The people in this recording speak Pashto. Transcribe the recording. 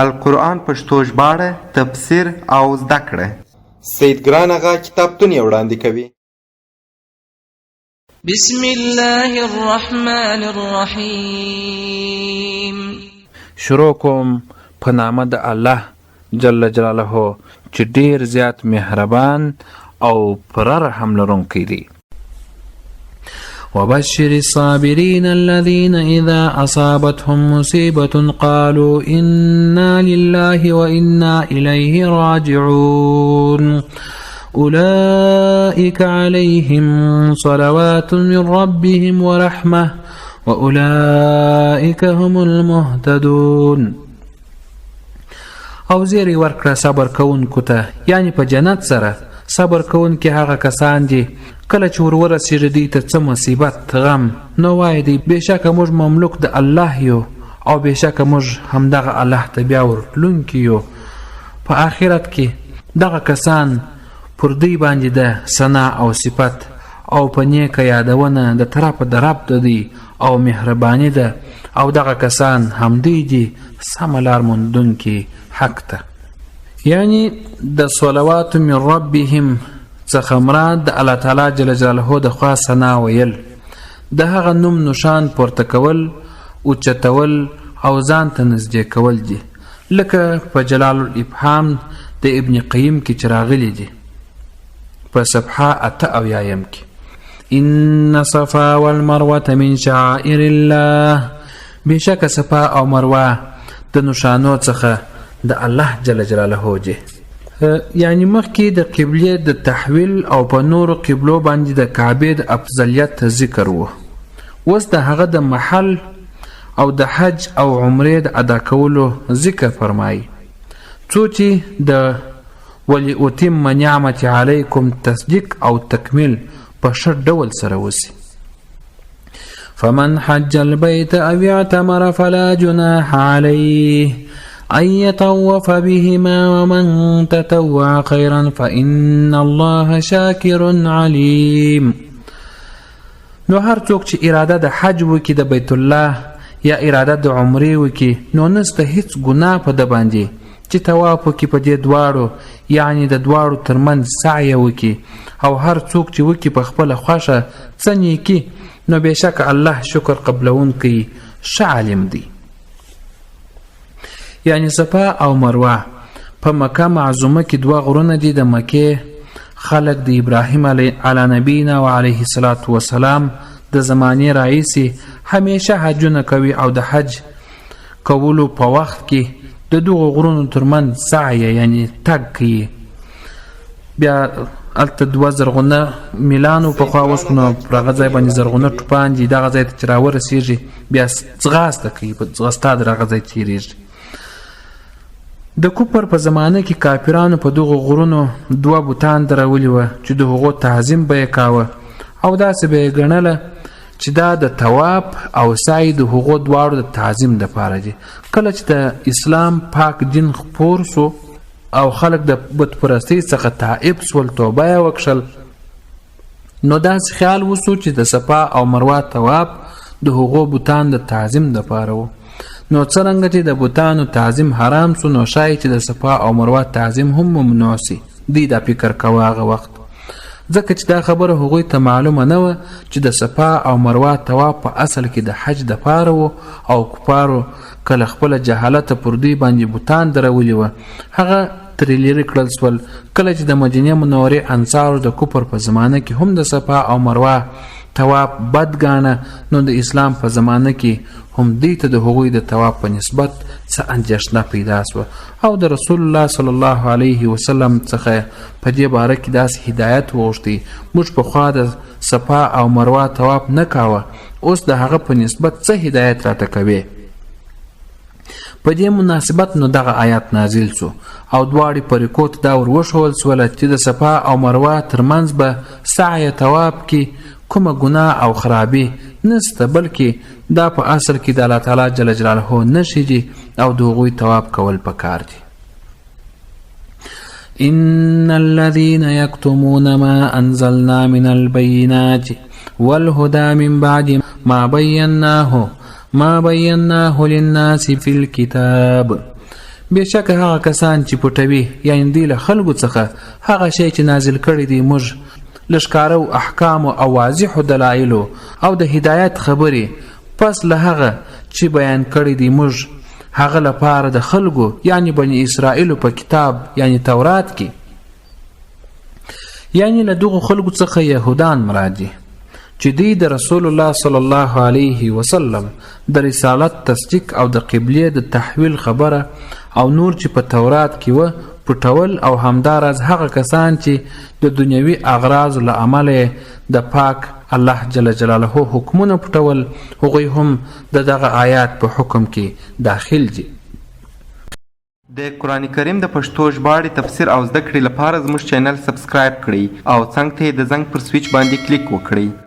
القرآن پښتو ژباړه، تفسیر او زده کړه. سید ګران آغا کتابتون یې وړاندې کوي. بسم الله الرحمن الرحیم. شروع کوم په نامه د الله جل جلاله چې ډیر زیات مهربان او پر رحم لرونکی دی. وبشر الصابرين الذين إذا أصابتهم مصيبة قالوا إنا لله وإنا إليه راجعون أولئك عليهم صلوات من ربهم ورحمة وأولئك هم المهتدون. او زیری ورکړه صبر کوونکو ته، یعنی په جنت سره صبر کوونکي هغه کسان دي کله چې ورسیږي دوی ته څه مصیبت غم نو وایي دی بېشکه موږ مملوک د الله یو او بېشکه موږ همدغه الله ته بیا ورتلونکي یو. په آخرت کې دغه کسان پر دوی باندې د ثنا او صفت او په نیکه یادونه د طرفه د رب د دی او مهرباني ده، او دغه کسان همدوی دي سمه لار موندونکي حق ته. یعنی د صلوات من ربهم څخه مراد د الله تعالی جل جلاله د خوا ثنا ویل، د هغه نوم نشان پورته کول، اوچتول او ځان ته نږدې کول دي، لکه په جلال الابهام د ابن قیم کې چې راغلي دي په صفحه 88 کې: ان صفا والمروه من شعائر الله. بشک صفا او مروه د نشانو څخه د الله جل جلاله دی. یعنی مخکې د قبله د تحویل او په نورو قبلو باندې د کعبه د افضلیت ذکر وو. اوس د هغه د محل او د حج او عمره د ادا کولو ذکر فرمایي، څو چې د ولی اتم نعمت علیکم تصدیق او تکمیل په ښه ډول سره وسی. فمن حج البيت او اعتمر فلا جناح عليه أن يطوف بهما ومن تطوع خيرا فإن الله شاكر عليم. نو هر څوک چې اراده د حج وکي د بیت الله یا اراده د عمره وکي نو نسته هیڅ ګناه په د باندې چې طواف وکي په دې دواړو، یعنی د دواړو ترمنځ سعی وکي، او هر څوک چې وکي په خپل خوښه څه نیکي نو بېشکه الله شکر قبلونکی ښه عالم دی. یعنی صفا او مروه په مکه معظومه کې دوه غرونه دي. د مکې خلق د ابراهیم علی نبینا و علیه الصلاة والسلام د زمانې راهیسې همیشه حجونه کوي، او د حج کولو په وخت کې د دغو غرونو ترمنځ سعی یعنی تګ کوي. بیا هلته دوه زرغونه میلانو پخوا اوس نو پر هغه ځای باندې زرغونه ټوپان دي، دغه ځای ته چې راورسېږي بیا ځغاسته کوي، په ځغاسته د هغه ځای تېرېږي. د کفر په زمانه کې کافرانو په دغو غرونو دوه بوتان درولي وه چې د هغو تعظیم به یې کاوه، او داسې به یې ګڼله چې دا د طواف او سعی د هغو دواړو د تعظیم دپاره دي. کله چې د اسلام پاک دین خپور سو او خلک د بت پرستۍ څخه تائب سول، توبه یې وکړل، نو داسې خیال وسو چې د صفا او مروه طواف د هغو بوتان د تعظیم دپاره و. نو څرنګه چې د بوتانو تعظیم حرام سو، نو شاید چې د صفا او مروه تعظیم هم ممنوع سي. دوی دا فکر کوه هغه وخت، ځکه چې دا خبره هغوی ته معلومه نه وه چې د صفا او مروه طواف په اصل کې د حج دپاره و، او کفارو کله خپله جهالته پر دوی باندې بوتان درولي وه هغه ترې لرې کړل سول. کله چې د مدینې منورې انصارو د کفر په زمانه کې هم د صفا او مروه طواف بد ګاڼه، نو د اسلام په زمانه کې هم دوی ته د هغوی د طواف په نسبت څه اندېښنه پیدا سوه، او د رسول الله صلی الله علیه وسلم څخه په دې باره کې داسې هدایت وغوښتی: موږ پخوا د صفا او مروه طواف نه کاوه، اوس د هغه په نسبت څه هدایت راته کوي؟ په دې مناسبت نو دغه آیات نازل سو، او دواړې فریقو ته دا ور وښول سوله چې د صفا او مروه ترمنځ به سعی طواف کې کومه ګناه او خرابي نسته، بلکې دا په اصل کې د الله تعالی جل جلاله نښې دي، او د هغوی طواف کول پکار دي. ان الذين يكتمون ما انزلنا من البينات والهدى من بعد ما بيناه للناس في الكتاب. بېشکه هغه کسان چې پټوي یعنې دوی له خلکو څخه هغه شی چې نازل کړی دی موږ له ښکارو احکامو او واضحو دلایلو او د هدایت خبرې پس له هغه چې بیان کړی دی موږ هغه لپاره د خلکو یعنی بني اسرائیلو په کتاب یعنی تورات کې یعنی له دغو خلکو څخه یهودان مراد دي چې دوی د رسول الله صلی الله علیه وسلم د رسالت تصدیق او د قبلې د تحویل خبره او نور چې په تورات کې و پټول او همداراز هغه کسان چې د دنیوي اغراض له امله د پاک الله جل جلاله حکمونه پټول هغوی هم دغه آیات په حکم کې داخل دي. د قرآن کریم د پښتو ژباړې تفسیر او زده کړې لپاره زموږ چینل سبسکرایب کړئ او څنګ ته یې د زنګ پر سویچ باندې کلیک وکړئ.